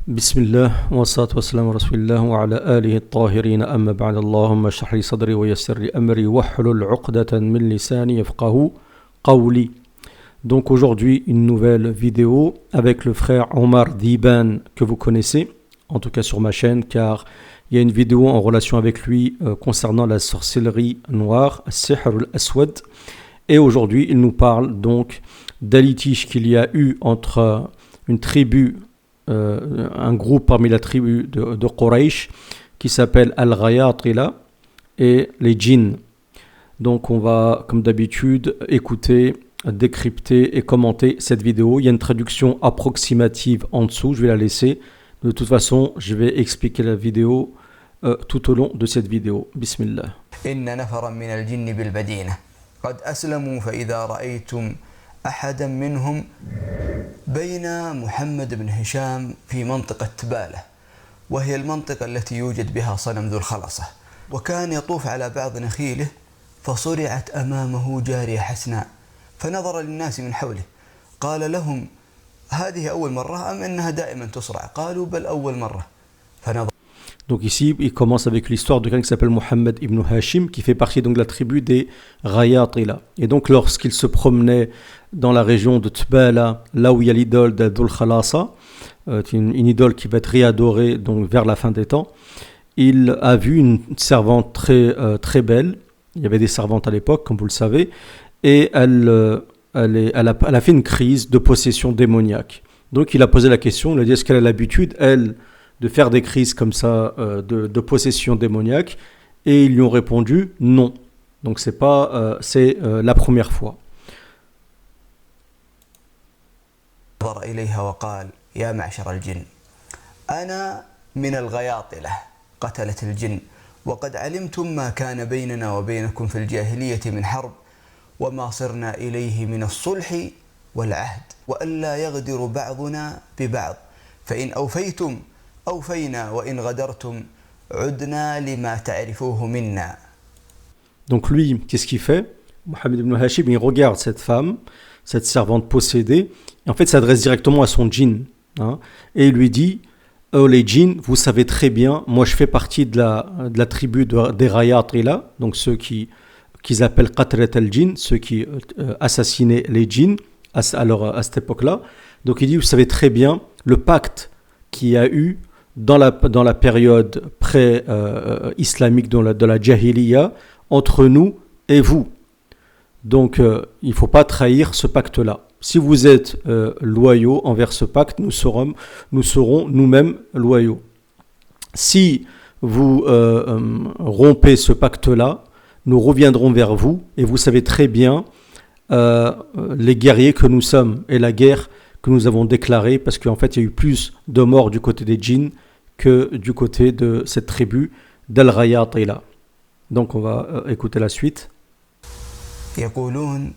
بسم الله والصلاة والسلام على رسول الله وعلى آله الطاهرين أما بعد اللهم اشرح لي صدري ويسر لي أمري واحلل عقدة من لساني يفقهوا قولي. Donc aujourd'hui une nouvelle vidéo avec le frère Omar Diban que vous connaissez, en tout cas sur ma chaîne, car il y a une vidéo en relation avec lui concernant la sorcellerie noire, Sihr al-Aswad. Et aujourd'hui il nous parle donc d'un litige qu'il y a eu entre une tribu, un groupe parmi la tribu de Quraysh qui s'appelle Al-Ghayatila et les djinns. Donc on va comme d'habitude écouter, décrypter et commenter cette vidéo. Il y a une traduction approximative en dessous, je vais la laisser. De toute façon, je vais expliquer la vidéo tout au long de cette vidéo. Bismillah. Inna nafaran min al-jinn bil-badina qad aslamu fa idha ra'aytum أحدا منهم بين محمد بن هشام في منطقة تبالة وهي المنطقة التي يوجد بها صنم ذو الخلصة وكان يطوف على بعض نخيله فصرعت أمامه جارية حسناء فنظر للناس من حوله قال لهم هذه أول مرة أم أنها دائما تصرع قالوا بل أول مرة فنظر. Donc ici, il commence avec l'histoire de quelqu'un qui s'appelle Mohammed ibn Hashim, qui fait partie donc de la tribu des Ghayatila. Et donc lorsqu'il se promenait dans la région de Tbala, là où il y a l'idole d'Adul Khalasa, une idole qui va être réadorée donc vers la fin des temps, il a vu une servante très belle. Il y avait des servantes à l'époque, comme vous le savez, et elle a fait une crise de possession démoniaque. Donc il a posé la question, il a dit est-ce qu'elle a l'habitude, elle, de faire des crises comme ça de possession démoniaque, et ils lui ont répondu non. Donc c'est la première fois. نظر إليها وقال يا معشر الجن أنا من الغياطلة قتلة الجن وقد علمتم ما كان بيننا وبينكم في الجاهلية من حرب وما صرنا إليه من الصلح والعهد وألا يغدر بعضنا ببعض فإن أوفيتم أوفينا وإن غدرتم عدنا لما تعرفوه منا. Donc lui, qu'est-ce qu'il fait? Mohammed ibn Hashim, il regarde cette femme, cette servante possédée, et en fait s'adresse directement à son djinn, hein, et il lui dit oh les djinns, vous savez très bien, moi je fais partie de la tribu des Ghayatila, donc ceux qu'ils appellent Qatlat al-Jinn, ceux qui assassinaient les djinns à cette époque-là. Donc il dit vous savez très bien le pacte qu'il y a eu dans la période pré-islamique de la Jahiliya entre nous et vous. Donc il ne faut pas trahir ce pacte-là. Si vous êtes loyaux envers ce pacte, nous serons nous-mêmes loyaux. Si vous rompez ce pacte-là, nous reviendrons vers vous et vous savez très bien les guerriers que nous sommes et la guerre que nous avons déclarée, parce qu'en fait il y a eu plus de morts du côté des djinns que du côté de cette tribu d'Al-Ghayatila. Donc on va écouter la suite. يقولون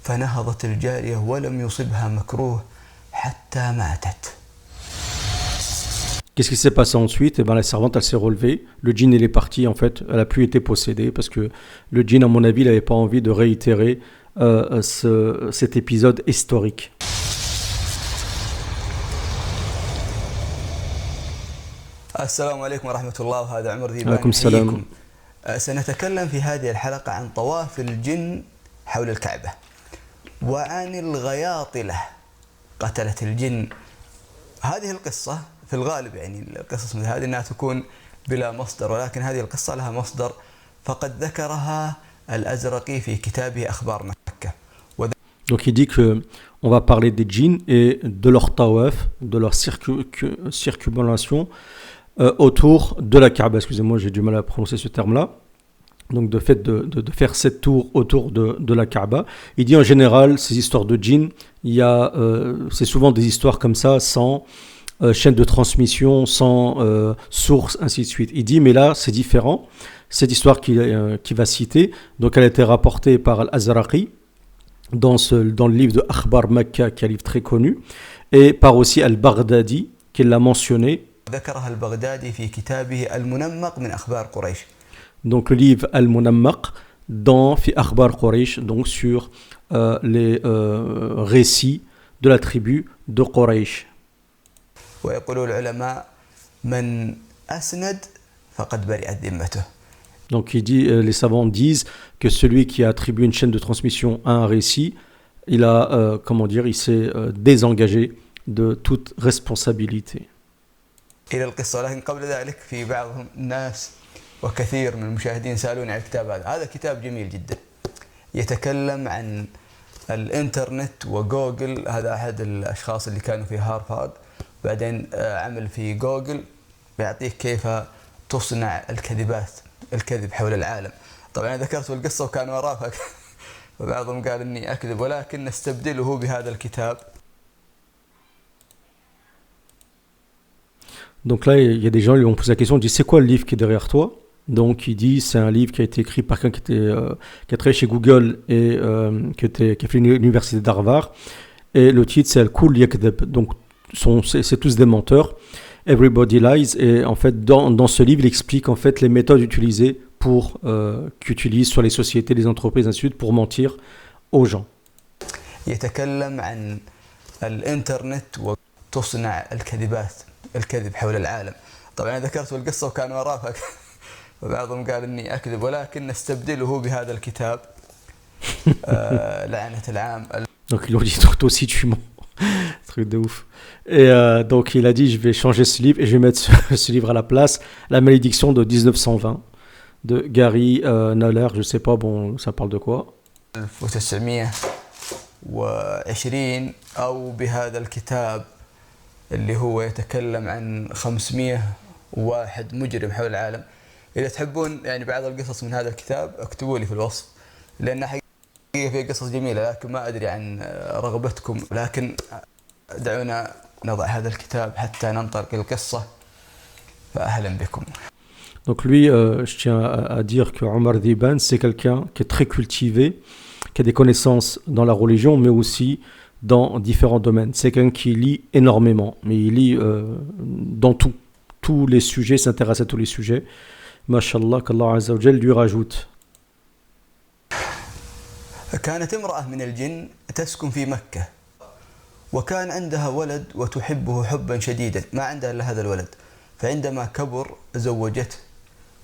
فنهضت الجارية ولم يصبها مكروه حتى ماتت. Qu'est-ce qui s'est passé ensuite? Eh ben, la servante, elle s'est relevée. Le djinn, il est parti, en fait. Elle n'a plus été possédée parce que le djinn, à mon avis, il n'avait pas envie de réitérer cet épisode historique. السلام عليكم ورحمة الله وهذا عمر ديبان. عليكم السلام. سنتكلم في هذه الحلقة عن طواف الجن حول الكعبة وعن الغياطلة قتلة الجن. هذه القصة في الغالب يعني القصص مثل هذه أنها تكون بلا مصدر، ولكن هذه القصة لها مصدر فقد ذكرها الأزرقي في كتابه أخبار مكة. Donc il dit que on va parler des djinns et de leur tawaf, de leur circumambulation autour de la Kaaba. Excusez-moi, j'ai du mal à prononcer ce terme-là. Donc de fait de faire 7 tours autour de la Kaaba. Il dit en général, ces histoires de djinns, c'est souvent des histoires comme ça, sans chaîne de transmission, sans source, ainsi de suite. Il dit, mais là, c'est différent. Cette histoire qu'il va citer, donc elle a été rapportée par Al-Azraqi dans le livre de Akhbar Makkah, qui est un livre très connu, et par aussi Al-Baghdadi, qui l'a mentionné. Donc le livre Al-Munammaq dans Fi Akhbar Quraysh, donc sur les récits de la tribu de Quraysh. ويقول العلماء من أسند فقد برئت ذمته. Donc il dit, les savants disent que celui qui a attribué une chaîne de transmission à un récit, il a, il s'est désengagé de toute responsabilité. إلى القصة، لكن قبل ذلك في بعض الناس وكثير من المشاهدين سألوني عن الكتاب هذا. هذا كتاب جميل جدا يتكلم عن الإنترنت وجوجل. هذا أحد الأشخاص اللي كانوا في هارفارد بعدين عمل في جوجل، بيعطيك كيف تصنع الكذب حول العالم. طبعا ذكرت القصة وكان وراء وبعضهم قال إني أكذب، ولكن نستبدله بهذا الكتاب. Donc là, il y a des gens qui lui ont posé la question, ils disent c'est quoi le livre qui est derrière toi? Donc il dit c'est un livre qui a été écrit par quelqu'un qui a travaillé chez Google et qui a fait l'université d'Harvard. Et le titre c'est Al-Kull Yakdhab. Donc c'est tous des menteurs. Everybody lies. Et en fait dans ce livre il explique en fait les méthodes utilisées qu'utilisent soit les sociétés, les entreprises, ainsi de suite, pour mentir aux gens. يتكلم عن الإنترنت وتصنع الكذب حول العالم. طبعا ذكرت القصة وكان وراء وبعضهم قال إني أكذب، ولكن نستبدله بهذا الكتاب. لعنة العام. Donc ils l'ont dit toi aussi tu mens. Truc de ouf. Et donc il a dit je vais changer ce livre et je vais mettre ce livre à la place, La malédiction de 1920 de Gary Naller, je sais pas, bon ça parle de quoi. 1920 أو بهذا الكتاب اللي هو يتكلم عن 501 مجرم حول العالم. إذا تحبون يعني بعض القصص من هذا الكتاب اكتبوا لي في الوصف، لأن حقيقة في قصص جميلة، لكن ما أدري عن رغبتكم، لكن دعونا نضع هذا الكتاب حتى ننطلق القصة. فأهلا بكم. Donc lui, je tiens à dire que Omar Dhiban, c'est quelqu'un qui est très cultivé, qui a des connaissances dans la religion, mais aussi dans différents domaines. C'est quelqu'un qui lit énormément, mais il lit dans tous les sujets, s'intéresse à tous les sujets. Mashallah, qu'Allah Azza wa Jal lui rajoute. كانت امرأة من الجن تسكن في مكة، وكان عندها ولد وتحبه حبا شديدا، ما عندها إلا هذا الولد. فعندما كبر زوجته،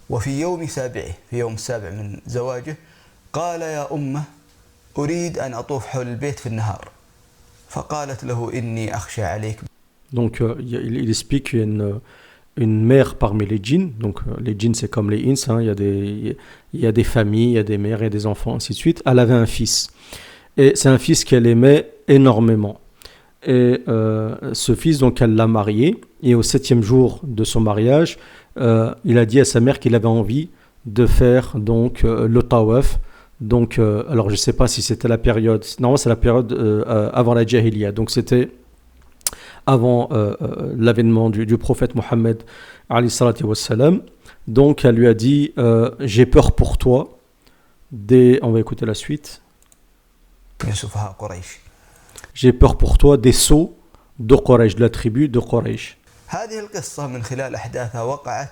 وفي يوم سابعه، في يوم السابع من زواجه، قال يا أمه أريد أن أطوف حول البيت في النهار. فقالت له إني أخشى عليك. Donc il explique qu'il y a une mère parmi les djinns. Donc les djinns c'est comme les ins, hein. Il y a des familles, il y a des mères, il y a des enfants, ainsi de suite. Elle avait un fils. Et c'est un fils qu'elle aimait énormément. Et ce fils, donc elle l'a marié. Et au 7e jour de son mariage, il a dit à sa mère qu'il avait envie de faire donc le tawaf. Donc, alors je ne sais pas si c'était la période, non, c'est la période avant la Jahiliya, donc c'était avant l'avènement du prophète Mohammed alayhi salatu wassalam. Donc elle lui a dit j'ai peur pour toi on va écouter la suite. J'ai peur pour toi des sceaux de Quraysh, de la tribu de Quraysh. هذه القصة من خلال أحداثها وقعت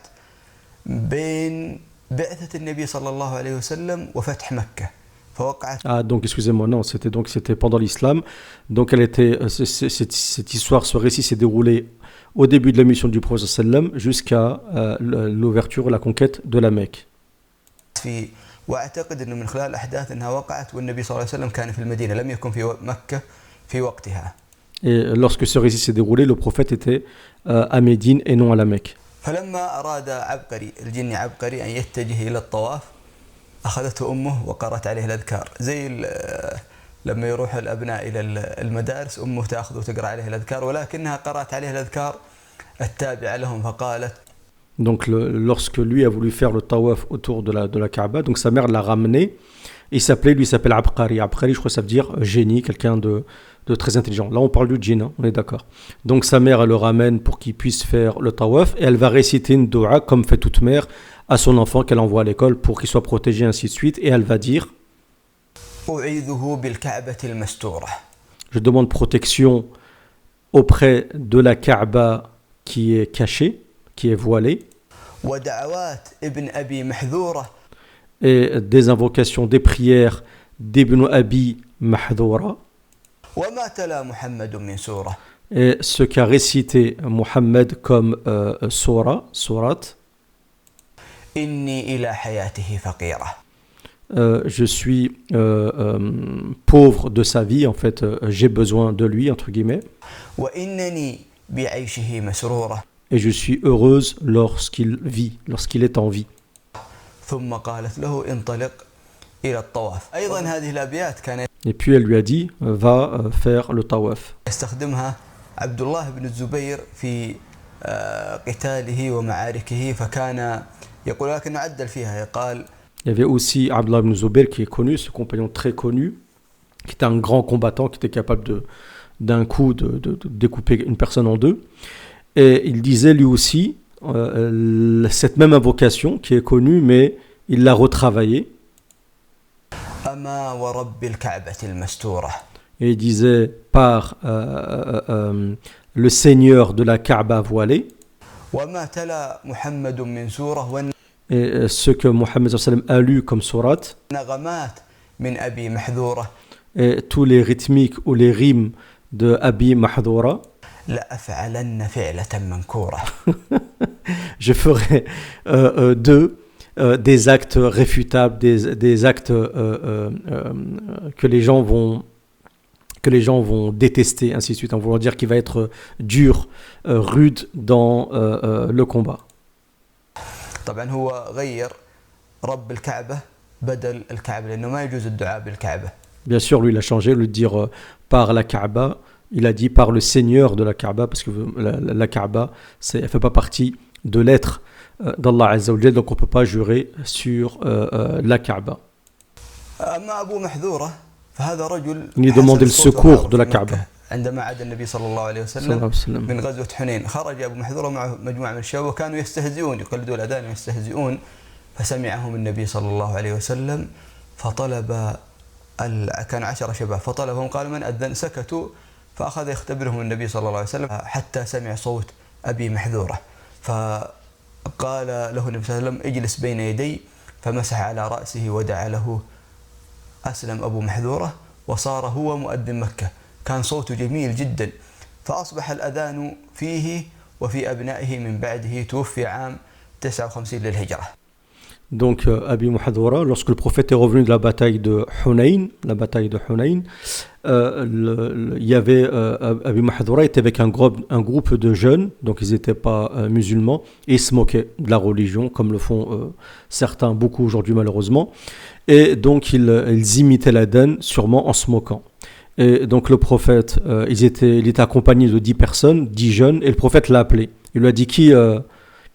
بين بعثة النبي صلى الله عليه وسلم وفتح مكة. فوقعت. Ah donc excusez-moi, non, c'était pendant l'islam. Donc cette histoire, ce récit s'est déroulé au début de la mission du prophète sallam jusqu'à l'ouverture et la conquête de la Mecque. وأعتقد إنه من خلال أحداث أنها وقعت والنبي صلى الله عليه وسلم كان في المدينة لم يكن في مكة في وقتها. Et lorsque ce récit s'est déroulé, le prophète était à Médine et non à la Mecque. فلما أراد الجن عبقري أن يتجه إلى الطواف أخذته أمه وقرأت عليه الأذكار زي لما يروح الأبناء إلى المدارس أمه تأخذه وتقرأ عليه الأذكار ولكنها قرأت عليه الأذكار التابعة لهم فقالت. Donc lorsque lui a voulu faire le tawaf autour de la Kaaba, donc sa mère l'a ramené. Il s'appelle Abqari. Abqari, je crois que ça veut dire génie, quelqu'un de très intelligent. Là, on parle du djinn, hein, on est d'accord. Donc sa mère, elle le ramène pour qu'il puisse faire le tawaf et elle va réciter une doua, comme fait toute mère, à son enfant qu'elle envoie à l'école pour qu'il soit protégé, ainsi de suite. Et elle va dire je demande protection auprès de la Kaaba qui est cachée, qui est voilée. Et des invocations, des prières d'Ibn Abi Mahdura. Et ce qu'a récité Mohammed comme surat, إني إلى حياته فقيرة. je suis pauvre de sa vie, en fait, j'ai besoin de lui, entre guillemets, وإنني بعيشه مسرورة. et je suis heureuse lorsqu'il vit, lorsqu'il est en vie. ثم قالت له انطلق إلى الطواف. أيضا هذه الأبيات كان Et puis elle lui a dit, va faire le tawaf. يستخدمها عبد الله بن الزبير في قتاله ومعاركه، فكان يقول لكن عدل فيها قال. Il y avait aussi Abdullah ibn Zubayr qui est connu, ce compagnon très connu, qui était un grand combattant, qui était capable d'un coup de découper une personne en deux. Et il disait lui aussi cette même invocation qui est connue, mais il l'a retravaillée. أما ورب الكعبة المستورة. Et il disait par le Seigneur de la Kaaba voilée. وما تلا محمد من سورة. Et ce que Mohammed a lu comme sourate, نغمات من أبي محذورة. et tous les rythmiques ou les rimes de Abi Mahdura, لأفعلن فعلة منكورة. je ferai d'eux des actes réfutables, des actes que les gens vont détester, ainsi de suite, en voulant dire qu'il va être dur, rude dans le combat. طبعا هو غير رب الكعبة بدل الكعبة لأنه ما يجوز الدعاء بالكعبة. Bien sûr, lui, il a changé, le dire par la Kaaba, il a dit par le Seigneur de la Kaaba, parce que la Kaaba, elle ne fait pas partie de l'être d'Allah Azza wa Jal, donc on ne peut pas jurer sur la Kaaba. أما أبو محذورة فهذا رجل. Il lui demandait le secours de la Kaaba. عندما عاد النبي صلى الله عليه وسلم من غزوة حنين خرج أبو محذورة معه مجموعة من الشباب وكانوا يستهزئون يقلدون الأذان ويستهزئون، فسمعهم النبي صلى الله عليه وسلم فطلب كان 10 شباب فطلبهم قال من أذن، سكتوا فأخذ يختبرهم النبي صلى الله عليه وسلم حتى سمع صوت أبي محذورة، فقال له النبي صلى الله عليه وسلم اجلس بين يدي، فمسح على رأسه ودعا له. أسلم أبو محذورة وصار هو مؤذن مكة، كان صوته جميل جدا، فأصبح الأذان فيه وفي أبنائه من بعده. توفي عام 59 للهجرة. Donc Abi Muhadwara, lorsque le prophète est revenu de la bataille de Hunayn, il y avait Abi Muhadwara était avec un groupe de jeunes, donc ils n'étaient pas musulmans, et ils se moquaient de la religion, comme le font certains, beaucoup aujourd'hui malheureusement, et donc ils imitaient l'adhan, sûrement en se moquant. Et donc le prophète, il était accompagné de 10 personnes, 10 jeunes, et le prophète l'a appelé. Il lui a dit qui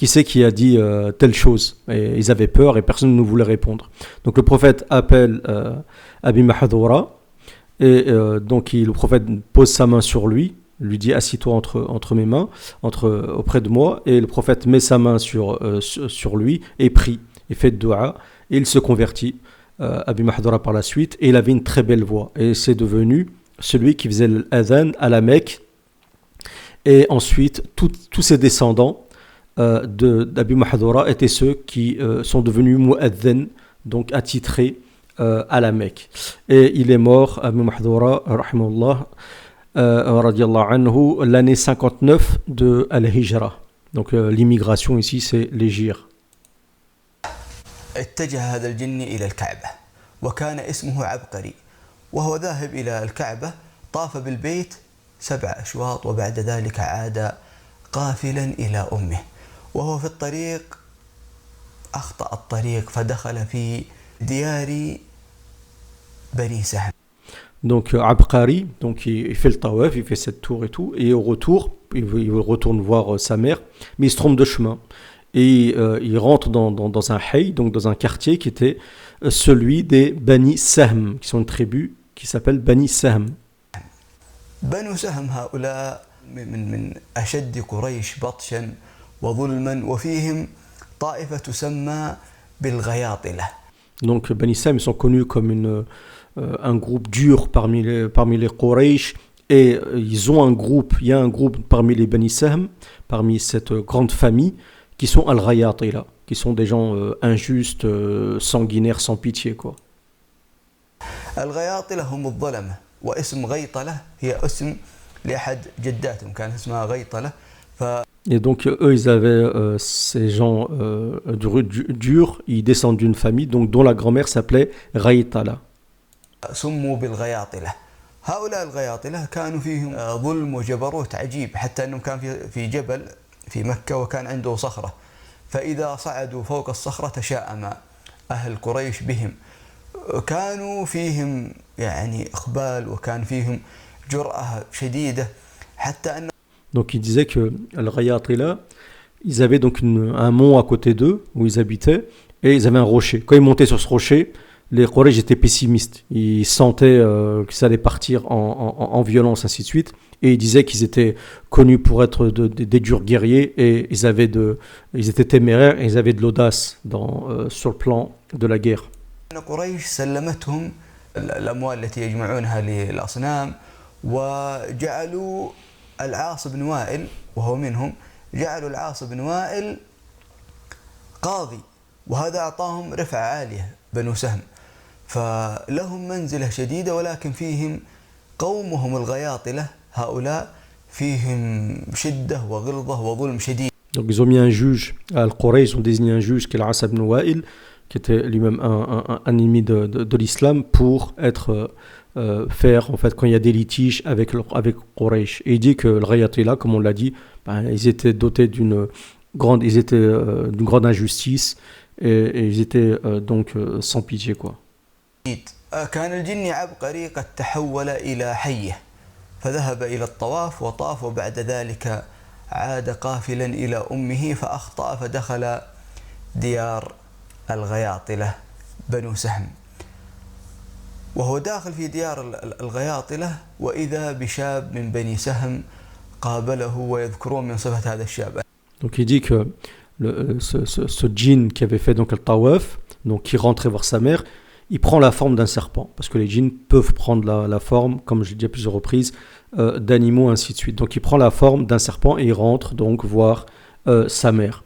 c'est qui a dit telle chose, et ils avaient peur et personne ne voulait répondre. Donc le prophète appelle Abi Mahadura, et donc le prophète pose sa main sur lui dit assis-toi entre mes mains, auprès de moi, et le prophète met sa main sur lui et prie et fait dua, et il se convertit, Abi Mahadura, par la suite, et il avait une très belle voix, et c'est devenu celui qui faisait l'adhan à la Mecque. Et ensuite tous ses descendants d'Abi Mahadura étaient ceux qui sont devenus mu'adhin, donc attitrés à la Mecque. Et il est mort, Abi Mahadura, rahimahullah, radiallahu anhu, l'année 59 de Al-Hijra. Donc l'immigration ici, c'est l'hégire. اتجه هذا الجن إلى الكعبة وكان اسمه عبقري، وهو ذاهب إلى الكعبة طاف بالبيت 7 أشواط، وبعد ذلك عاد قافلا إلى أمه، وهو في الطريق أخطأ الطريق فدخل في ديار بني سهم. Donc Abqari, donc il fait le tawaf, il fait cette tour et tout, et au retour, il retourne voir sa mère, mais il se trompe de chemin. Et il rentre dans un hay, donc dans un quartier qui était celui des Bani Sahm, qui sont une tribu qui s'appelle Bani Sahm. بنو سهم هؤلاء من أشد قريش بطشا وظلما، وفيهم طائفة تسمى بالغياطلة. Donc Bani Sahm, ils sont connus comme un groupe dur parmi les Quraysh, et il y a un groupe parmi les Bani Sahm, parmi cette grande famille, qui sont al-Ghayatila, qui sont des gens injustes, sanguinaires, sans pitié, quoi. الغياطلة هم الظلمة، واسم غيطلة هي اسم لأحد جداتهم كانت اسمها غيطلة. Et donc eux, ils avaient ces gens durs, ils descendent d'une famille donc dont la grand-mère s'appelait Raytala. سموا بالغياطلة. هؤلاء الغياطلة كانوا فيهم ظلم وجبروت عجيب، حتى أنهم كان في جبل في مكة وكان عنده صخرة، فإذا صعدوا فوق الصخرة تشاءم أهل قريش بهم. كانوا فيهم يعني إقبال وكان فيهم جرأة شديدة حتى أن. Donc il disait que Al-Rayatila, ils avaient donc un mont à côté d'eux où ils habitaient et ils avaient un rocher. Quand ils montaient sur ce rocher, les Quraysh étaient pessimistes. Ils sentaient que ça allait partir en violence, ainsi de suite. Et ils disaient qu'ils étaient connus pour être des durs guerriers et ils étaient téméraires et ils avaient de l'audace sur le plan de la guerre. قريش سلمتهم الأموال التي يجمعونها للأصنام، وجعلوا العاص بن وائل وهو منهم، جعلوا العاص بن وائل قاضي، وهذا أعطاهم رفعة عالية بنو سهم، فلهم منزلة شديدة، ولكن فيهم قومهم الغياطلة هؤلاء فيهم شدة وغلظة وظلم شديد. Donc ils ont mis un juge à Al-Quraysh, ils ont désigné un juge qui est l'As ibn Wa'il, qui était lui-même un ennemi de l'islam, pour faire, en fait, quand il y a des litiges avec Quraysh. Et il dit que le Rayatila, comme on l'a dit, ils étaient dotés d'une grande injustice et ils étaient donc sans pitié, quoi. كان الجن عبقري قد تحول إلى حية فذهب إلى الطواف وطاف، وبعد ذلك عاد قافلا إلى أمه فأخطأ فدخل ديار الغياطلة بنو سهم، وهو داخل في ديار الغياطلة وإذا بشاب من بني سهم قابله، ويذكرون من صفة هذا الشاب. Donc il dit que ce djinn qui avait fait donc le tawaf, donc qui rentrait voir sa mère, il prend la forme d'un serpent, parce que les djinns peuvent prendre la forme, comme je l'ai dit à plusieurs reprises, d'animaux, ainsi de suite. Donc il prend la forme d'un serpent et il rentre donc voir sa mère.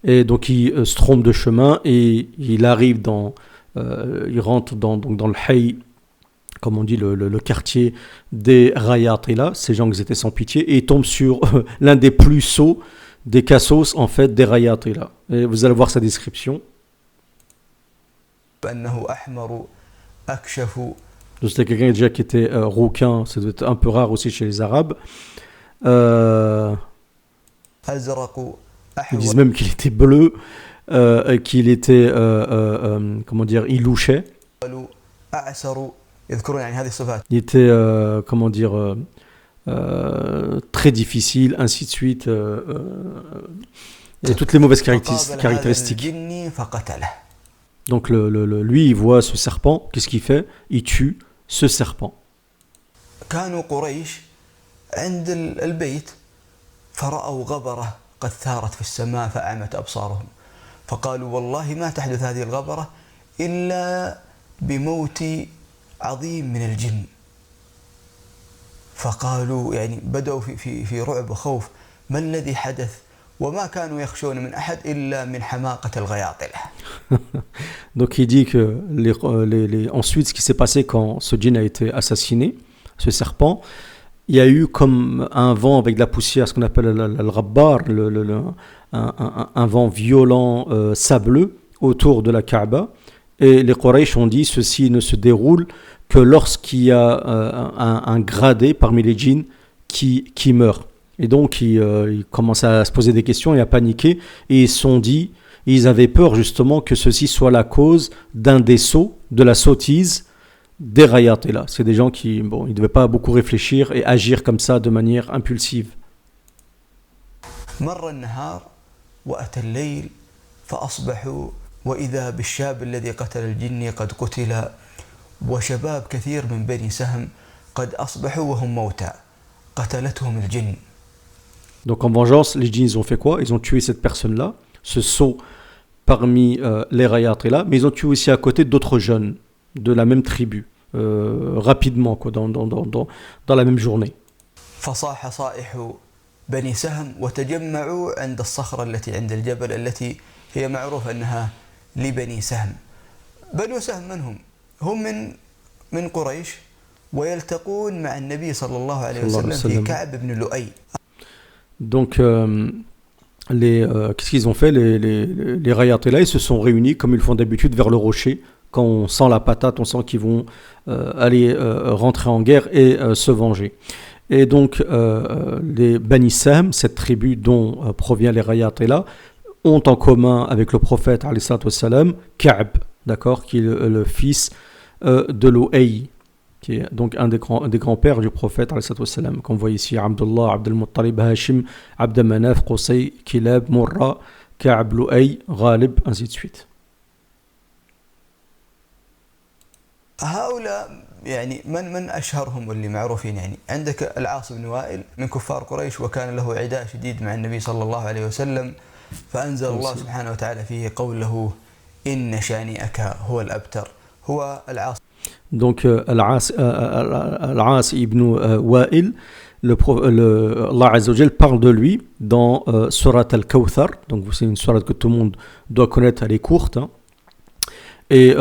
Et donc il se trompe de chemin et il arrive il rentre dans le Hay, comme on dit, le quartier des Rayatila, ces gens qui étaient sans pitié, et il tombe sur l'un des plus sots, des cassos en fait des Rayatila. Et vous allez voir sa description. Donc c'était quelqu'un déjà qui était rouquin, ça doit être un peu rare aussi chez les Arabes. Ils disent même qu'il était bleu, qu'il était, comment dire, il louchait. Il était, comment dire, très difficile, ainsi de suite. Et toutes les mauvaises caractéristiques. Donc lui, il voit ce serpent, qu'est-ce qu'il fait? Il tue ce serpent. كانوا قريش عند البيت فرأوا غبرة قد ثارت في السماء فأعمت أبصارهم، فقالوا والله ما تحدث هذه الغبرة إلا بموت عظيم من الجن، فقالوا يعني بدأوا في رعب وخوف، ما الذي حدث؟ وما كانوا يخشون من أحد إلا من حماقة الغياطلة. Donc il dit que ensuite ce qui s'est passé quand ce djinn a été assassiné, ce serpent, il y a eu comme un vent avec de la poussière, ce qu'on appelle le rabbar, un vent violent, sableux autour de la Kaaba. Et les Quraysh ont dit ceci ne se déroule que lorsqu'il y a un gradé parmi les djinns qui meurt. Et donc ils commencent à se poser des questions et à paniquer. Et ils se sont dit, ils avaient peur justement que ceci soit la cause d'un des sauts, de la sottise des Rayatila. C'est des gens qui, bon, ils ne devaient pas beaucoup réfléchir et agir comme ça de manière impulsive. مر النهار وأتى الليل فأصبحوا وإذا بالشاب الذي قتل الجن قد قتل، وشباب كثير من بني سهم قد أصبحوا وهم موتى قتلتهم الجن. Donc en vengeance, les djinns ont fait quoi? Ils ont tué cette personne-là, ce sot parmi les Rayatila, mais ils ont tué aussi à côté d'autres jeunes de la même tribu, rapidement, quoi, dans la même journée. فصاح صائح بني سهم وتجمعوا عند الصخرة التي عند الجبل التي هي معروفة أنها لبني سهم. بنو سهم من هم؟ هم من قريش ويلتقون مع النبي صلى الله عليه وسلم في كعب بن لؤي. Donc, qu'est-ce qu'ils ont fait? Les Rayatila, ils se sont réunis comme ils font d'habitude vers le rocher. Quand on sent la patate, on sent qu'ils vont aller rentrer en guerre et se venger. Et donc, les Bani Sahm, cette tribu dont provient les Rayatila, ont en commun avec le prophète, alayhi salatu wassalam, Ka'b, d'accord, qui est le fils de Lu'ay, qui est donc un des grands-pères du prophète, alayhi salatu wassalam. Comme vous voyez ici, Abdullah, Abd al-Muttalib, Hashim, Abd Manaf, Qusay, Kilab, Murra, Ka'b, Lu'ay, Ghalib, ainsi de suite. هؤلاء يعني من أشهرهم واللي معروفين؟ يعني عندك العاص بن وائل من كفار قريش، وكان له عداء شديد مع النبي صلى الله عليه وسلم، فأنزل الله سبحانه وتعالى فيه قوله إن شانئك هو الأبتر. هو العاص. Donc Al-As ibn Wa'il, Allah Azza wa Jal parle de lui dans Surat Al-Kawthar. Donc c'est une surat que tout le monde doit connaître, elle est courte, hein. Et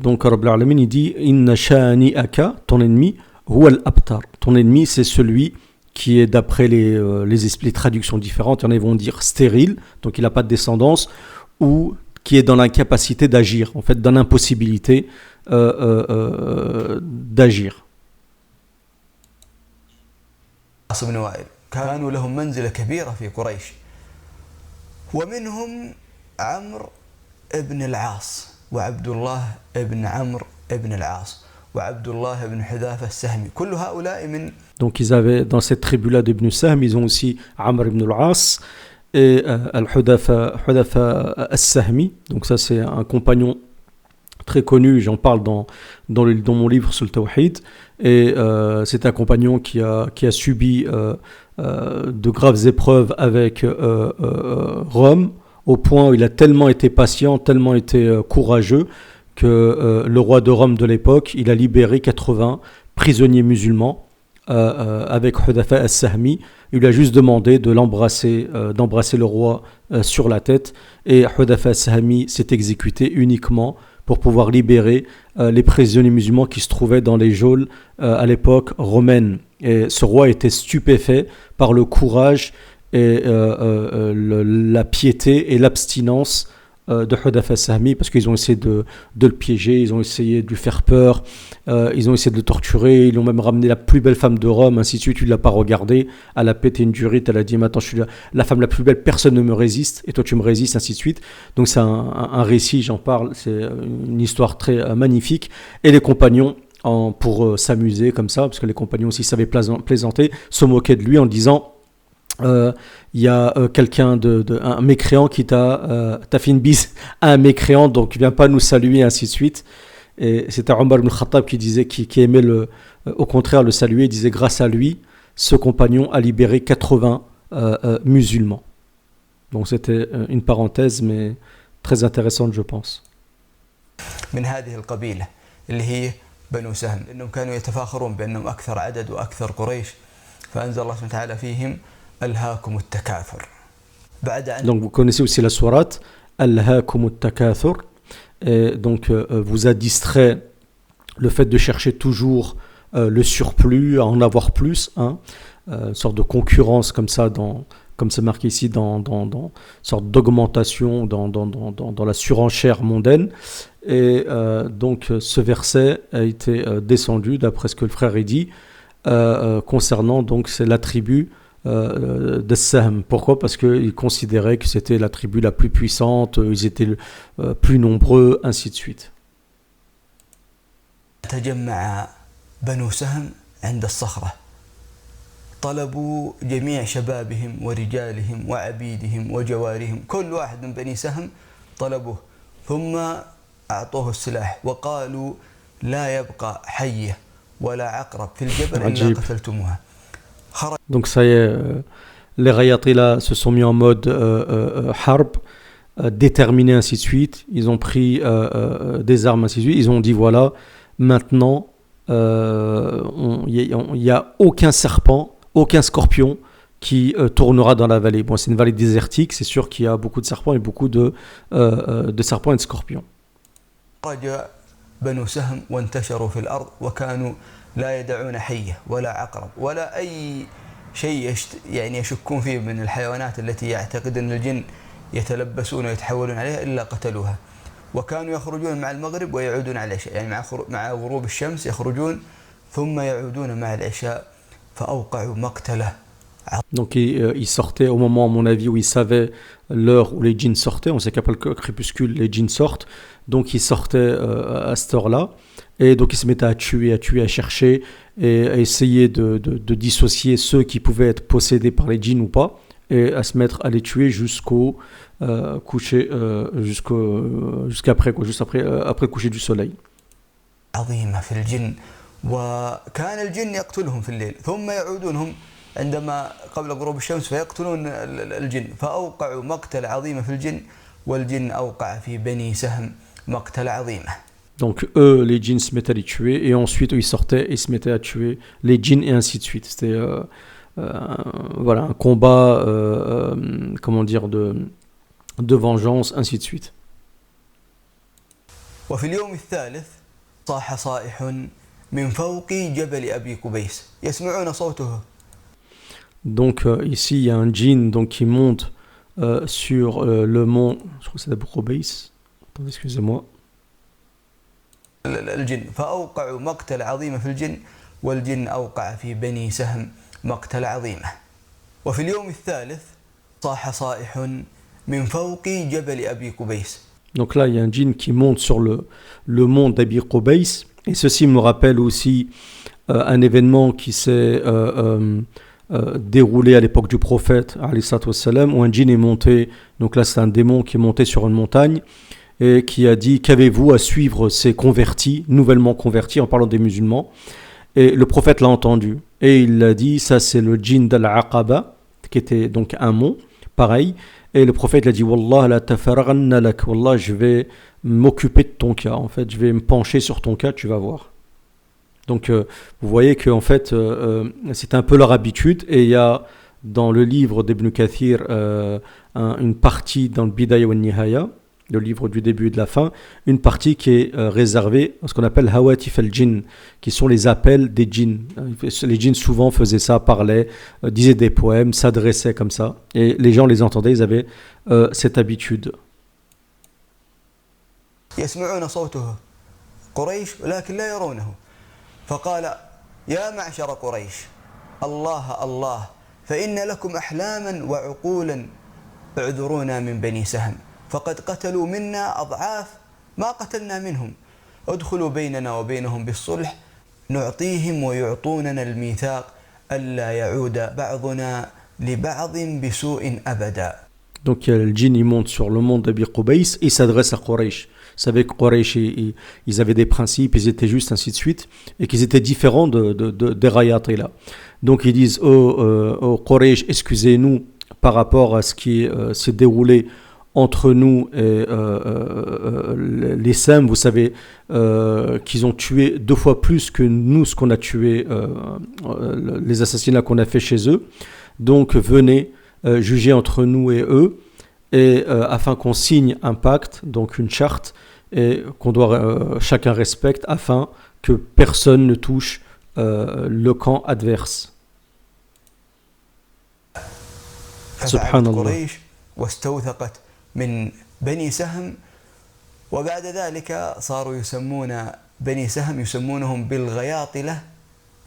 donc Rabbul Alamin il dit Inna shani'aka, ton ennemi, huwa al-abtar. Ton ennemi c'est celui qui est, d'après les traductions différentes, il y en a qui vont dire stérile, donc il n'a pas de descendance, ou qui est dans l'incapacité d'agir, en fait dans l'impossibilité d'agir. بن وائل كانوا لهم منزلة كبيرة في قريش، ومنهم عمرو ابن العاص وعبد الله ابن عمرو ابن العاص وعبد الله ابن حذافة السهمي. كل هؤلاء من. Donc ils avaient dans cette tribu-là d'Ibn Sahm, ils ont aussi Amr ibn al-As et Al-Hudafa al-Sahmi. Donc ça c'est un compagnon très connu, j'en parle dans mon livre sur le Tawhid, et c'est un compagnon qui a subi de graves épreuves avec Rome, au point où il a tellement été patient, tellement été courageux, que le roi de Rome de l'époque, il a libéré 80 prisonniers musulmans avec Hudafa al-Sahmi. Il lui a juste demandé d'embrasser le roi sur la tête, et Hudafa al-Sahmi s'est exécuté uniquement pour pouvoir libérer les prisonniers musulmans qui se trouvaient dans les geôles à l'époque romaine. Et ce roi était stupéfait par le courage et la piété et l'abstinence de Hudafa al-Sahmi, parce qu'ils ont essayé de le piéger, ils ont essayé de lui faire peur, ils ont essayé de le torturer, ils lui ont même ramené la plus belle femme de Rome, ainsi de suite. Il ne l'a pas regardé, elle a pété une durite, elle a dit maintenant je suis la femme la plus belle, personne ne me résiste, et toi tu me résistes, ainsi de suite. Donc c'est un récit, j'en parle, c'est une histoire très magnifique. Et les compagnons, pour s'amuser comme ça, parce que les compagnons aussi savaient plaisanter, se moquaient de lui en disant il y a quelqu'un un mécréant qui t'as fait une bise à un mécréant, donc viens pas nous saluer, ainsi de suite. Et c'était Omar ibn Khattab qui aimait au contraire le saluer. Il disait grâce à lui ce compagnon a libéré 80 musulmans. Donc c'était une parenthèse, mais très intéressante, je pense. من هذه القبيلة اللي هي بنو سهم، إنهم كانوا يتفاخرون بأنهم أكثر عدد وأكثر قريش، فأنزل الله سبحانه وتعالى فيهم ألهاكم التكاثر. Donc vous connaissez aussi la sourate Alhaakum at-Takathur. Donc vous a distrait le fait de chercher toujours le surplus, à en avoir plus, hein, une sorte de concurrence comme ça, comme c'est marqué ici, dans une sorte d'augmentation dans la surenchère mondaine. Et donc ce verset a été descendu d'après ce que le frère a dit concernant, donc c'est la tribu de Sahm. Pourquoi? Parce qu'ils considéraient que c'était la tribu la plus puissante, ils étaient plus nombreux, ainsi de suite. تجمع بنو سهم عند الصخرة، طلبوا جميع شبابهم ورجالهم وعبيدهم وجوارهم، كل واحد من بني سهم طلبوه، ثم أعطوه السلاح وقالوا لا يبقى حية ولا عقرب في الجبل إلا قتلتموها. Donc ça y est, les Rayatila se sont mis en mode harb, déterminés, ainsi de suite. Ils ont pris des armes, ainsi de suite. Ils ont dit voilà, maintenant il n'y a aucun serpent, aucun scorpion qui tournera dans la vallée. Bon, c'est une vallée désertique, c'est sûr qu'il y a beaucoup de serpents et beaucoup de serpents et de scorpions. بنو سهم وانتشروا في الأرض وكانوا لا يدعون حية ولا عقرب ولا أي شيء يعني يشكون فيه من الحيوانات التي يعتقد أن الجن يتلبسون ويتحولون عليها إلا قتلوها. وكانوا يخرجون مع المغرب ويعودون على العشاء، يعني مع غروب الشمس يخرجون ثم يعودون مع العشاء فأوقعوا مقتله. Donc il sortait au moment, à mon avis, où il savait l'heure où les djinns sortaient. On sait qu'après le crépuscule, les djinns sortent. Donc il sortait à cette heure-là. Et donc il se mettait à tuer, à chercher et à essayer de dissocier ceux qui pouvaient être possédés par les djinns ou pas. Et à se mettre à les tuer jusqu'au coucher, jusqu'après, juste après le coucher du soleil. عظيمة في الجن، وكان الجن يقتلهم في الليل ثم يعودونهم عندما قبل غروب الشمس فيقتلون الجن، فأوقعوا مقتل عظيمة في الجن، والجن أوقع في بني سهم مقتل عظيمة. Donc eux, les djinns se mettaient à les tuer et ensuite eux, ils sortaient et se mettaient à tuer les djinns et ainsi de suite. C'était voilà, un combat, comment dire, de vengeance, ainsi de suite. وفي اليوم الثالث صاح صائح من فوق جبل أبي قبيس يسمعون صوته. Donc ici il y a un djinn donc, qui monte sur le mont, je crois que c'est Abu Qubays. Attendez, excusez-moi. الجن فأوقعوا مقتل عظيمة في الجن والجن أوقع في بني سهم مقتل عظيمة. وفي اليوم الثالث صاح صائح من فوق جبل أبي قبيس. Donc là il y a un djinn qui monte sur le mont d'Abi Qubays et ceci me rappelle aussi un événement qui s'est déroulé à l'époque du prophète alayhi salatu wassalam, où un djinn est monté, donc là c'est un démon qui est monté sur une montagne et qui a dit qu'avez-vous à suivre ces convertis, nouvellement convertis en parlant des musulmans, et le prophète l'a entendu et il a dit ça c'est le djinn d'Al-Aqaba qui était donc un mont pareil, et le prophète l'a dit wallah la tafaraghanna lak, wallah je vais m'occuper de ton cas, en fait je vais me pencher sur ton cas, tu vas voir. Donc vous voyez que en fait c'est un peu leur habitude, et il y a dans le livre d'Ibn Kathir une partie dans le Bidaya wa Nihaya, le livre du début et de la fin, une partie qui est réservée à ce qu'on appelle Hawatif al-Jinn, qui sont les appels des djinns. Les djinns souvent faisaient ça, parlaient, disaient des poèmes, s'adressaient comme ça, et les gens les entendaient, ils avaient cette habitude. يسمعون صوته قريش ولكن لا يرونه فقال يا معشر قريش الله الله فإن لكم أحلاما وعقولا اعذرونا من بني سهم فقد قتلوا منا أضعاف ما قتلنا منهم ادخلوا بيننا وبينهم بالصلح نعطيهم ويعطوننا الميثاق ألا يعود بعضنا لبعض بسوء أبدا. Donc le djinn il monte sur le mont d'Abi Qubays et il s'adresse à Quraysh. Vous savez que Quraysh ils avaient des principes, ils étaient justes, ainsi de suite, et qu'ils étaient différents des Rayatila. Donc ils disent oh Quraysh, excusez-nous par rapport à ce qui s'est déroulé entre nous et les Sam, vous savez qu'ils ont tué 2 fois plus que nous ce qu'on a tué, les assassinats qu'on a fait chez eux. Donc venez juger entre nous et eux, et afin qu'on signe un pacte, donc une charte, et qu'on doit chacun respecte, afin que personne ne touche le camp adverse. Subhanallah. من بني سهم وبعد ذلك صاروا يسمون بني سهم يسمونهم بالغياطلة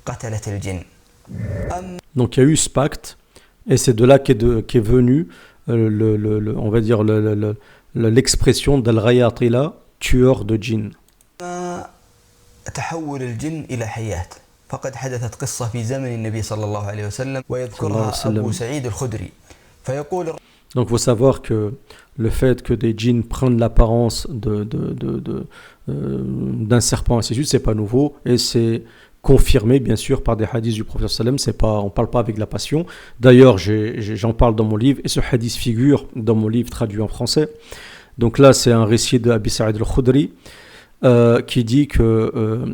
قتلة الجن. Donc il y a eu ce pacte, et c'est de là qu'est venu on va dire l'expression d'al-Ghayatila, tueur de djinn. تحول الجن إلى حياة فقد حدثت قصة في زمن النبي صلى الله عليه وسلم ويذكرها أبو سعيد الخدري فيقول. Donc il faut savoir que le fait que des djinns prennent l'apparence d'un serpent, ainsi de suite, c'est pas nouveau, et c'est confirmé bien sûr par des hadiths du prophète sallam. C'est pas, on parle pas avec la passion. D'ailleurs j'en parle dans mon livre, et ce hadith figure dans mon livre traduit en français. Donc là c'est un récit de Abi Sa'id al-Khudri qui dit que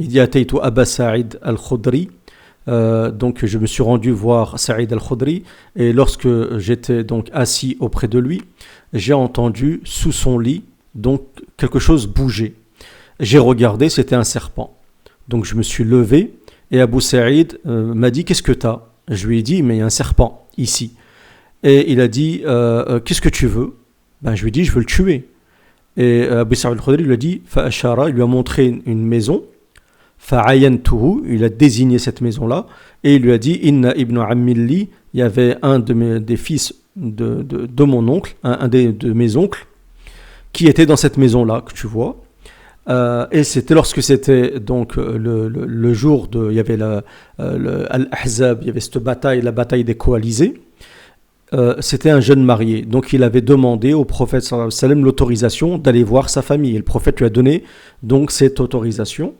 il dit Ataytu Aba Sa'id al-Khudri. Donc je me suis rendu voir Saïd al-Khudri, et lorsque j'étais donc assis auprès de lui, j'ai entendu sous son lit donc quelque chose bouger. J'ai regardé, c'était un serpent. Donc je me suis levé et Abu Saïd m'a dit qu'est-ce que t'as? Je lui ai dit mais il y a un serpent ici. Et il a dit qu'est-ce que tu veux? Ben, je lui ai dit je veux le tuer. Et Abu Saïd al-Khudri lui a dit Fa'ashara, il lui a montré une maison. Fa'ayantuhu, il a désigné cette maison-là. Et il lui a dit Inna ibn Ammilli, il y avait un des fils de mon oncle, de mes oncles, qui était dans cette maison-là que tu vois. Et c'était lorsque c'était donc le jour il y avait Al-Ahzab, il y avait cette bataille, la bataille des coalisés. C'était un jeune marié, donc il avait demandé au prophète sallallahu alayhi wa sallam l'autorisation d'aller voir sa famille. Et le prophète lui a donné donc cette autorisation.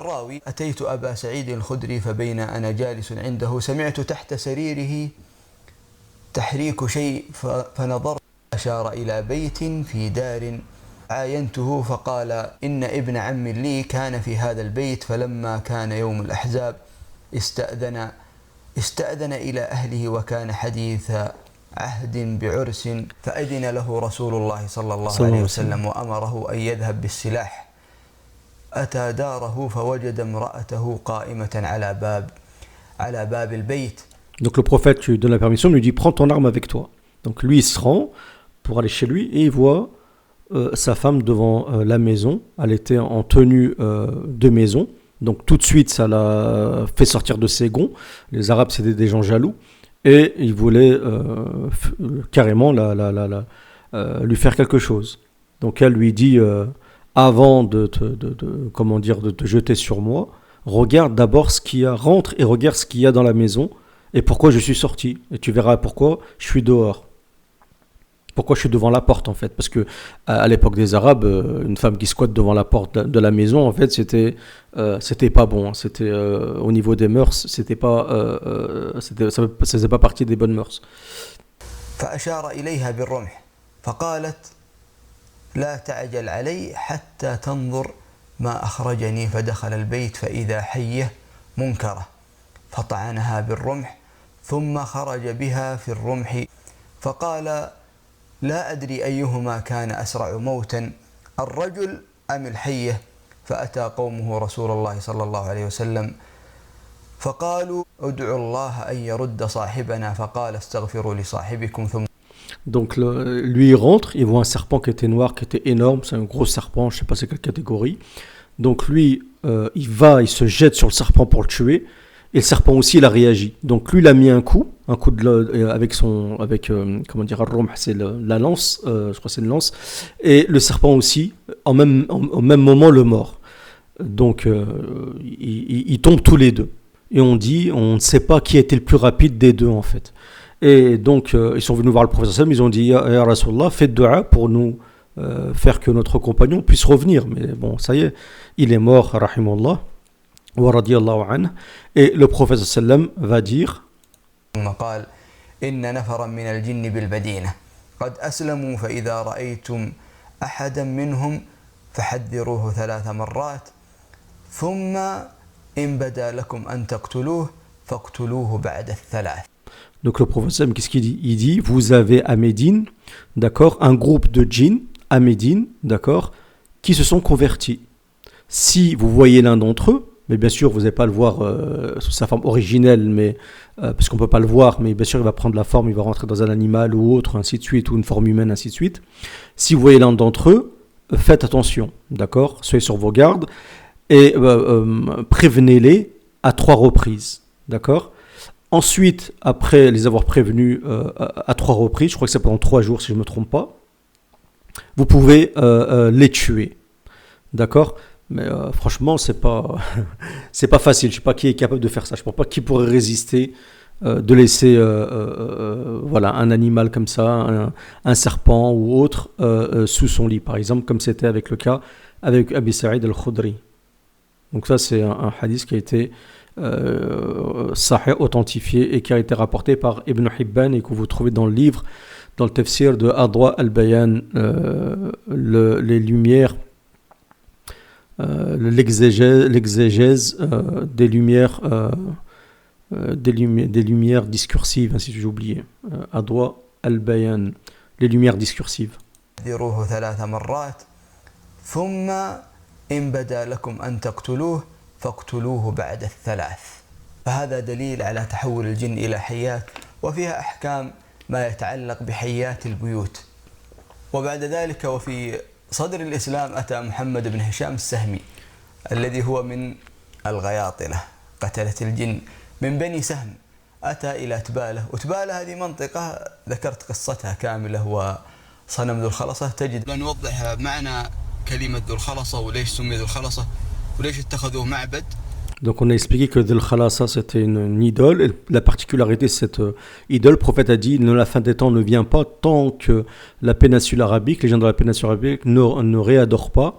الراوي أتيت أبا سعيد الخدري فبين أنا جالس عنده سمعت تحت سريره تحريك شيء فنظرت أشار إلى بيت في دار عاينته فقال إن ابن عم لي كان في هذا البيت فلما كان يوم الأحزاب استأذن إلى أهله وكان حديث عهد بعرس فأذن له رسول الله صلى الله عليه وسلم وأمره أن يذهب بالسلاح أتى داره فوجد امرأته قائمة على باب البيت. Donc le prophète lui donne la permission, lui dit prends ton arme avec toi. Donc lui il se rend pour aller chez lui et il voit sa femme devant la maison. Elle était en tenue de maison. Donc tout de suite ça l'a fait sortir de ses gonds. Les Arabes c'était des gens jaloux et ils voulaient carrément lui faire quelque chose. Donc elle lui dit avant de te jeter sur moi, regarde d'abord ce qu'il y a, rentre et regarde ce qu'il y a dans la maison et pourquoi je suis sorti. Et tu verras pourquoi je suis dehors. Pourquoi je suis devant la porte en fait. Parce que à l'époque des Arabes, une femme qui squatte devant la porte de la maison, en fait, c'était pas bon. C'était au niveau des mœurs, c'était pas, ça faisait pas partie des bonnes mœurs. فأشار إليها بالرمح فقالت لا تعجل علي حتى تنظر ما أخرجني فدخل البيت فإذا حية منكرة فطعنها بالرمح ثم خرج بها في الرمح فقال لا أدري أيهما كان أسرع موتا الرجل أم الحية فأتى قومه رسول الله صلى الله عليه وسلم فقالوا ادعوا الله أن يرد صاحبنا فقال استغفروا لصاحبكم ثم. Donc lui il rentre, il voit un serpent qui était noir, qui était énorme, c'est un gros serpent, je ne sais pas c'est quelle catégorie. Donc lui il se jette sur le serpent pour le tuer, et le serpent aussi il a réagi. Donc lui il a mis un coup avec comment dire, c'est la lance, je crois que c'est une lance, et le serpent aussi, au même moment le mord. Donc ils tombent tous les deux. Et on ne sait pas qui était le plus rapide des deux en fait. Et donc, ils sont venus voir le prophète sallam, ils ont dit Ya Rasulallah, faites dua pour nous faire que notre compagnon puisse revenir. Mais bon, ça y est, il est mort, rahimullah, wa radiyallahu anhu. Et le prophète sallam va dire قال إن نفرا من الجن بالمدينة قد أسلموا فإذا رأيتم أحدا منهم فحذروه 3 مرات ثم إن بدا لكم أن تقتلوه فاقتلوه بعد الثلاث. Donc le prophète, qu'est-ce qu'il dit? Il dit, vous avez à Médine, d'accord, un groupe de djinns à Médine, d'accord, qui se sont convertis. Si vous voyez l'un d'entre eux, mais bien sûr vous n'allez pas le voir sous sa forme originelle, mais parce qu'on ne peut pas le voir, mais bien sûr il va prendre la forme, il va rentrer dans un animal ou autre, ainsi de suite, ou une forme humaine, ainsi de suite. Si vous voyez l'un d'entre eux, faites attention, d'accord, soyez sur vos gardes, et prévenez-les à 3 reprises, d'accord. Ensuite, après les avoir prévenus à 3 reprises, je crois que c'est pendant 3 jours si je ne me trompe pas, vous pouvez les tuer. D'accord? Mais franchement, c'est pas facile. Je ne sais pas qui est capable de faire ça. Je ne sais pas qui pourrait résister de laisser un animal comme ça, un serpent ou autre, sous son lit, par exemple, comme c'était avec le cas avec Abi Saïd al-Khudri. Donc ça, c'est un hadith qui a été sahih, authentifié et qui a été rapporté par Ibn Hibban et que vous trouvez dans le livre, dans le tafsir de Adwa al-Bayan, les lumières, l'exégèse des lumières discursives, ainsi que j'ai oublié, Adwa al-Bayan, les lumières discursives. إن بدا لكم أن تقتلوه فاقتلوه بعد الثلاث. فهذا دليل على تحول الجن إلى حيات، وفيها أحكام ما يتعلق بحيات البيوت. وبعد ذلك وفي صدر الإسلام أتى محمد بن هشام السهمي الذي هو من الغياطلة قتلة الجن من بني سهم، أتى إلى تبالة، وتبالة هذه منطقة ذكرت قصتها كاملة وصنم ذو الخلصة. تجد نوضح معنى كلمة ذو الخلصة وليش سمي ذو الخلصة وليش اتخذوه معبد. Donc on a expliqué que Dhul Khalasa c'était une idole, et la particularité de cette idole, le prophète a dit la fin des temps ne vient pas tant que la péninsule arabique, les gens de la péninsule arabique ne réadorent pas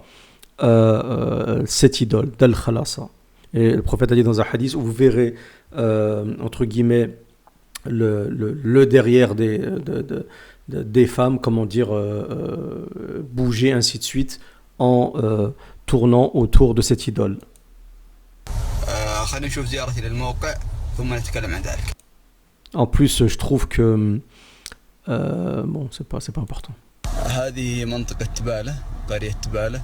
cette idole, Dhul Khalasa. Et le prophète a dit dans un hadith où vous verrez entre guillemets le derrière des femmes, comment dire, bouger ainsi de suite en tournant autour de cette idole. En plus, je trouve que bon, c'est pas important. هذه منطقة تبالة، قرية تبالة،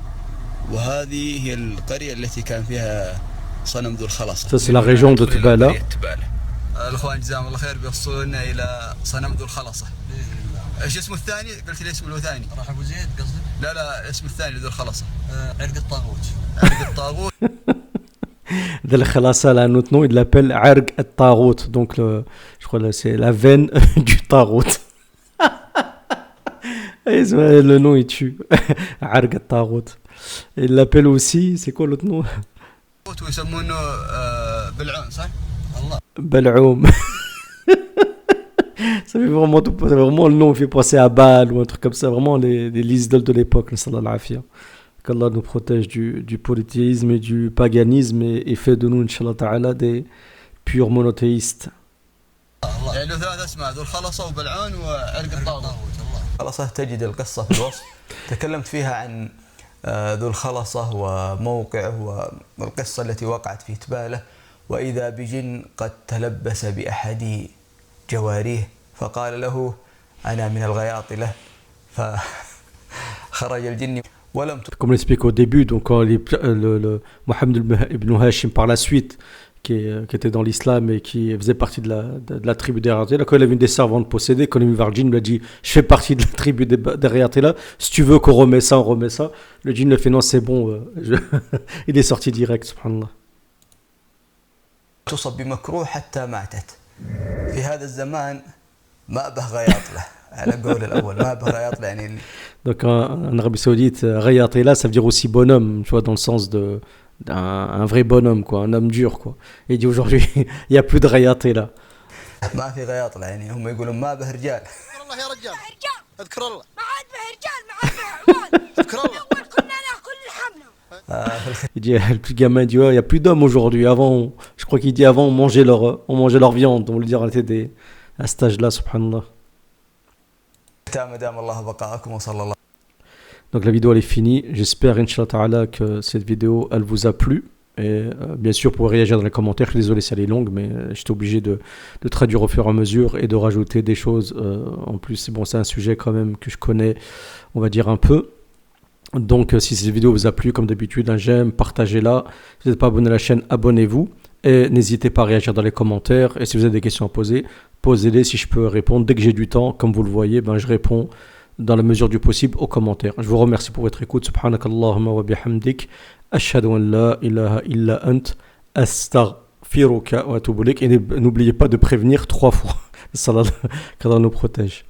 وهذه هي القرية التي كان فيها صنم ذو الخلصة. Ça c'est la région de Tibala. الأخوان جزاهم الله خير بيوصلونا إلى صنم ذو الخلصة. ايش اسمه الثاني؟ قلت لي اسمه الثاني. راح ابو زيد قصدك؟ لا اسم الثاني ذو الخلصة. عرق الطاغوت. عرق الطاغوت. Dhul Khalasa, là, un autre nom, il l'appelle Arg al-Tarout. Donc, je crois que c'est la veine du Tarout. Le nom, il tue. Arg al-Tarout. Il l'appelle aussi, c'est quoi l'autre nom? Bal'oum. Ça fait vraiment le nom fait penser à Baal ou un truc comme ça, vraiment les idoles de l'époque. Qu'Allah nous protège du polythéisme et du paganisme et fait de nous, Inch'Allah Ta'ala, des purs monothéistes. تجد القصة في الوصف تكلمت فيها عن ذو الخلصة وموقعه والقصة التي وقعت في تبالة، وإذا بجن قد تلبس بأحد جواريه فقال له أنا من الغياطلة فخرج الجن. Comme l'explique au début, donc quand le Mohammed ibn Hashim par la suite, qui était dans l'islam et qui faisait partie de la tribu des Riyatila, quand il avait une des servantes possédées, quand il est venu vers le djinn, il lui a dit je fais partie de la tribu des Riyatila, si tu veux qu'on remet ça, on remet ça. Le djinn lui a fait non, c'est bon, il est sorti direct, subhanallah. تصب بمكروه حتى ماتت. في هذا الزمان ما به غياطلة على قول الأول، ما به غياطلة يعني. Donc en Arabie Saoudite, Riyatila, ça veut dire aussi bonhomme, tu vois, dans le sens d'un vrai bonhomme, quoi, un homme dur, quoi. Et il dit aujourd'hui, il n'y a plus de Riyatila. ما في غياطلة يعني هم يقولون ما به رجال. والله يا رجال. اذكر الله. ما عاد به رجال، ما عاد به عوال. اذكر الله. كنا ناكل لحمنا. Il dit, le gamin dit, il n'y a plus d'hommes aujourd'hui. Avant, je crois qu'il dit avant, on mangeait leur viande. On veut dire, on était à cet âge-là, subhanallah. Donc la vidéo elle est finie. J'espère, Inch'Allah Ta'ala, que cette vidéo elle vous a plu. Et bien sûr, vous pouvez réagir dans les commentaires. Je suis désolé si elle est longue, mais j'étais obligé de traduire au fur et à mesure et de rajouter des choses. En plus, bon, c'est un sujet quand même que je connais, on va dire un peu. Donc si cette vidéo vous a plu, comme d'habitude, un j'aime, partagez-la. Si vous n'êtes pas abonné à la chaîne, abonnez-vous. Et n'hésitez pas à réagir dans les commentaires. Et si vous avez des questions à poser, posez-les si je peux répondre. Dès que j'ai du temps, comme vous le voyez, je réponds dans la mesure du possible aux commentaires. Je vous remercie pour votre écoute. Subhanakallahumma wa bihamdik. Ashhadu an la ilaha illa ant. Astaghfiruka wa atubu ilaik. Et n'oubliez pas de prévenir 3 fois. Qu'Allah nous protège.